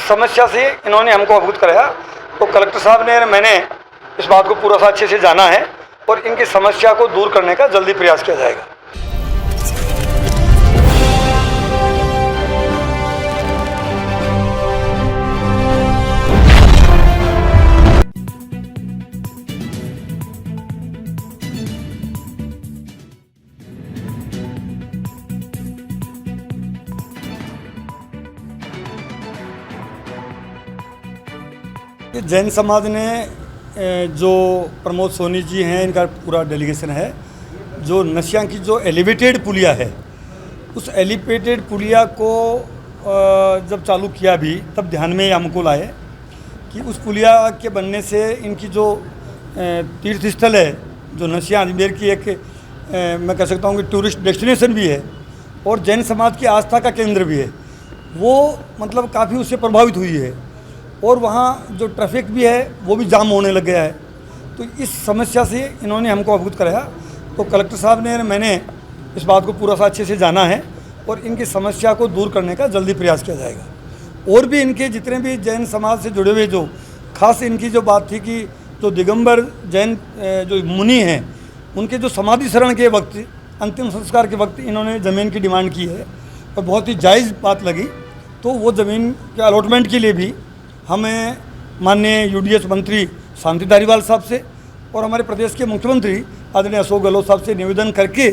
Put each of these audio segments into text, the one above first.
समस्या से इन्होंने हमको अवगत कराया, तो कलेक्टर साहब ने मैंने इस बात को पूरा सा अच्छे से जाना है और इनकी समस्या को दूर करने का जल्दी प्रयास किया जाएगा। जैन समाज ने जो प्रमोद सोनी जी हैं, इनका पूरा डेलीगेशन है, जो नशिया की जो एलिवेटेड पुलिया है, उस एलिवेटेड पुलिया को जब चालू किया भी तब ध्यान में हमको लाए कि उस पुलिया के बनने से इनकी जो तीर्थ स्थल है, जो नशिया अजमेर की एक मैं कह सकता हूँ कि टूरिस्ट डेस्टिनेशन भी है और जैन समाज की आस्था का केंद्र भी है, वो मतलब काफ़ी उससे प्रभावित हुई है और वहाँ जो ट्रैफिक भी है वो भी जाम होने लग गया है। तो इस समस्या से इन्होंने हमको अवगत कराया, तो कलेक्टर साहब ने मैंने इस बात को पूरा सा अच्छे से जाना है और इनकी समस्या को दूर करने का जल्दी प्रयास किया जाएगा। और भी इनके जितने भी जैन समाज से जुड़े हुए, जो खास इनकी जो बात थी कि जो दिगंबर जैन जो मुनि हैं, उनके जो समाधि शरण के वक्त, अंतिम संस्कार के वक्त इन्होंने ज़मीन की डिमांड की है और बहुत ही जायज़ बात लगी, तो वो ज़मीन के अलॉटमेंट के लिए भी हमें माननीय यूडीएच मंत्री शांति धारीवाल साहब से और हमारे प्रदेश के मुख्यमंत्री आदरणीय अशोक गहलोत साहब से निवेदन करके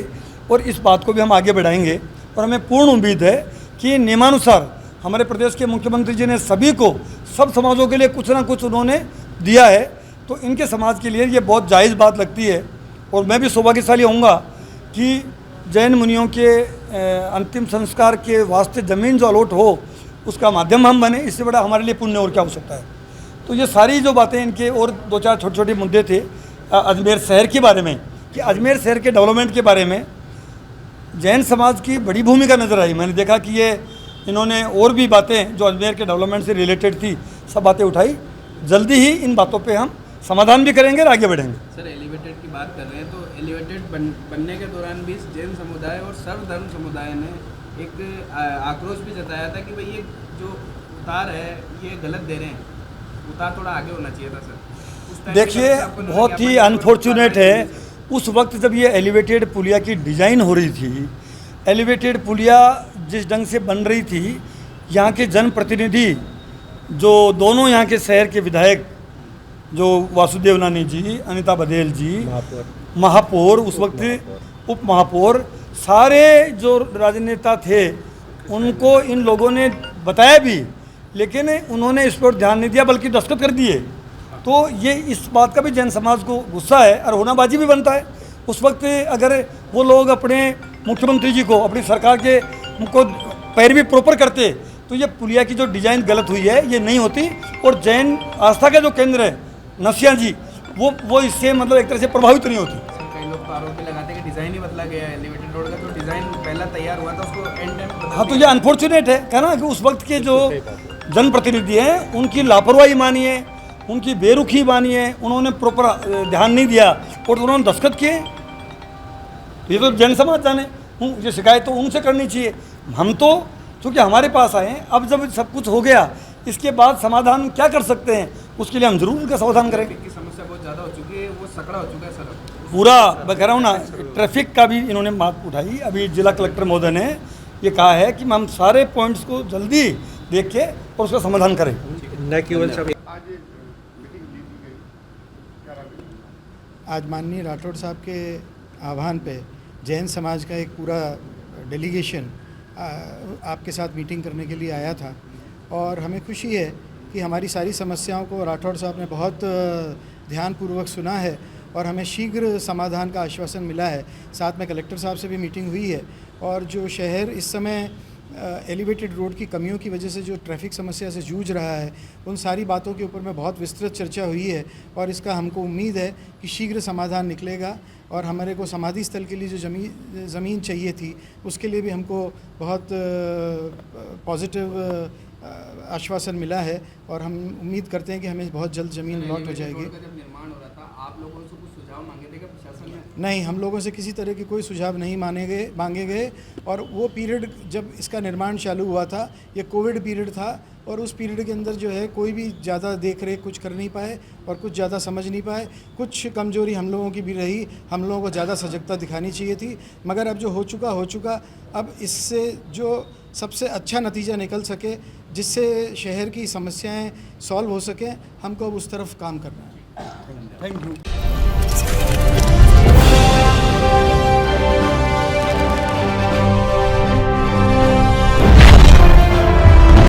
और इस बात को भी हम आगे बढ़ाएंगे। और हमें पूर्ण उम्मीद है कि नियमानुसार हमारे प्रदेश के मुख्यमंत्री जी ने सभी को, सब समाजों के लिए कुछ ना कुछ उन्होंने दिया है, तो इनके समाज के लिए ये बहुत जायज़ बात लगती है। और मैं भी सौभाग्यशाली होऊंगा कि जैन मुनियों के अंतिम संस्कार के वास्ते ज़मीन जो अलॉट हो उसका माध्यम हम बने, इससे बड़ा हमारे लिए पुण्य और क्या हो सकता है। तो ये सारी जो बातें इनके, और दो चार छोटे छोटे मुद्दे थे अजमेर शहर के बारे में, कि अजमेर शहर के डेवलपमेंट के बारे में जैन समाज की बड़ी भूमिका नज़र आई। मैंने देखा कि ये इन्होंने और भी बातें जो अजमेर के डेवलपमेंट से रिलेटेड थी, सब बातें उठाई। जल्दी ही इन बातों पे हम समाधान भी करेंगे और आगे बढ़ेंगे। सर, एलिवेटेड की बात कर रहे हैं, तो एलिवेटेड बनने के दौरान भी जैन समुदाय और सर्वधर्म समुदाय ने एक आक्रोश भी जताया था कि भाई ये जो उतार है ये गलत दे रहे हैं, उतार थोड़ा आगे होना चाहिए था सर। देखिए, बहुत ही अनफॉर्चुनेट है, उस वक्त जब ये एलिवेटेड पुलिया की डिज़ाइन हो रही थी, एलिवेटेड पुलिया जिस ढंग से बन रही थी, यहाँ के जनप्रतिनिधि जो दोनों यहाँ के शहर के विधायक, जो वासुदेव नानी जी, अनिता बघेल जी, महापौर उस वक्त उप महापौर, सारे जो राजनेता थे, उनको इन लोगों ने बताया भी, लेकिन उन्होंने इस पर ध्यान नहीं दिया, बल्कि दस्तखत कर दिए। तो ये इस बात का भी जैन समाज को गुस्सा है और होनाबाजी भी बनता है। उस वक्त अगर वो लोग अपने मुख्यमंत्री जी को, अपनी सरकार के उनको पैरवी प्रॉपर करते, तो ये पुलिया की जो डिज़ाइन गलत हुई है ये नहीं होती। और जैन आस्था का जो केंद्र है नशिया जी, वो इससे मतलब एक तरह से प्रभावित नहीं होती। कई लोग आरोप भी लगाते हैं कि डिज़ाइन ही बदला गया है, एलिवेटेड रोड का जो डिज़ाइन पहला तैयार हुआ था उसको एंड टाइम। हाँ, तो ये अनफॉर्चुनेट है कहना कि उस वक्त के जो जनप्रतिनिधि हैं उनकी लापरवाही मानिए, उनकी बेरुखी मानिए, उन्होंने प्रॉपर ध्यान नहीं दिया और उन्होंने दस्तखत किए। ये तो जैन समाज जाने, ये शिकायत तो उनसे करनी चाहिए। हम तो चूँकि हमारे पास आए, अब जब सब कुछ हो गया, इसके बाद समाधान क्या कर सकते हैं, उसके लिए हम जरूर उनका समाधान करेंगे। की समस्या बहुत ज़्यादा हो चुकी है, वो सकड़ा हो चुका है सर पूरा। मैं कह रहा हूँ ना, ट्रैफिक का भी इन्होंने बात उठाई। अभी जिला कलेक्टर महोदय ने ये कहा है कि हम सारे पॉइंट्स को जल्दी देख के और उसका समाधान करें। न केवल सब आज माननीय राठौड़ साहब के आह्वान पे जैन समाज का एक पूरा डेलीगेशन आपके साथ मीटिंग करने के लिए आया था और हमें खुशी है कि हमारी सारी समस्याओं को राठौड़ साहब ने बहुत ध्यानपूर्वक सुना है और हमें शीघ्र समाधान का आश्वासन मिला है। साथ में कलेक्टर साहब से भी मीटिंग हुई है और जो शहर इस समय एलिवेटेड रोड की कमियों की वजह से जो ट्रैफिक समस्या से जूझ रहा है, उन सारी बातों के ऊपर में बहुत विस्तृत चर्चा हुई है और इसका हमको उम्मीद है कि शीघ्र समाधान निकलेगा। और हमारे को समाधि स्थल के लिए जो ज़मीन चाहिए थी, उसके लिए भी हमको बहुत पॉजिटिव आश्वासन मिला है और हम उम्मीद करते हैं कि हमें बहुत जल्द ज़मीन अलॉट हो जाएगी। जब निर्माण हो रहा था, आप लोगों से कुछ सुझाव मांगे थे क्या प्रशासन ने? नहीं, हम लोगों से किसी तरह के कोई सुझाव नहीं मांगे गए और वो पीरियड जब इसका निर्माण चालू हुआ था, ये कोविड पीरियड था और उस पीरियड के अंदर जो है कोई भी ज़्यादा देख रेख कुछ कर नहीं पाए और कुछ ज़्यादा समझ नहीं पाए। कुछ कमज़ोरी हम लोगों की भी रही, हम लोगों को ज़्यादा सजगता दिखानी चाहिए थी, मगर अब जो हो चुका। अब इससे जो सबसे अच्छा नतीजा निकल सके, जिससे शहर की समस्याएं सॉल्व हो सकें, हमको अब उस तरफ काम करना है। Thank you.